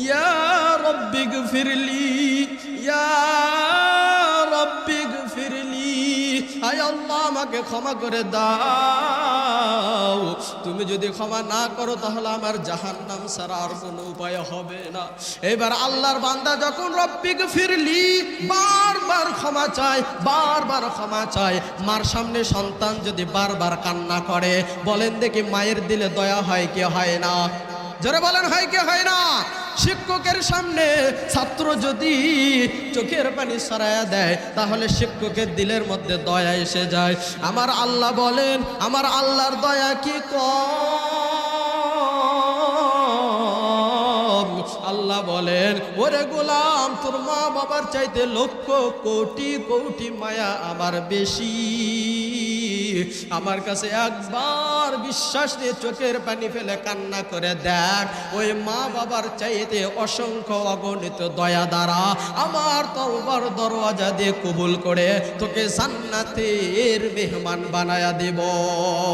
ইয়া রব্বি গফিরলি, ইয়া রব্বি গফিরলি, আয় আল্লাহ আমাকে ক্ষমা করে দাও। তুমি যদি ক্ষমা না করো তাহলে আমার জাহান্নাম ছাড়া আর কোনো উপায় হবে না। এবার আল্লাহর বান্দা যখন রব্বি গফিরলি বারবার ক্ষমা চায়, বারবার ক্ষমা চায়, মার সামনে সন্তান যদি বারবার কান্না করে, বলেন দেখি মায়ের দিলে দয়া হয় কি হয় না? জোরে বলেন হয় কি হয় না? শিক্ষকের সামনে ছাত্র যদি চোখের পানি সরায়া দেয় তাহলে শিক্ষকের দিলের মধ্যে দয়া এসে যায়। আমার আল্লাহ বলেন, আমার আল্লাহর দয়া কি কম? আল্লাহ বলেন, ওরে গোলাম, তোর মা বাবার চাইতে লক্ষ কোটি কোটি মায়া আমার বেশি। আমার কাছে একবার বিশ্বাস নিয়ে চোখের পানি ফেলে কান্না করে দেখ, ওই মা বাবার চাইতে অসংখ্য অগণিত দয়া দ্বারা আমার তওবার দরওয়াজা দিয়ে কবুল করে তোকে জান্নাতের মেহমান বানায়া দেব।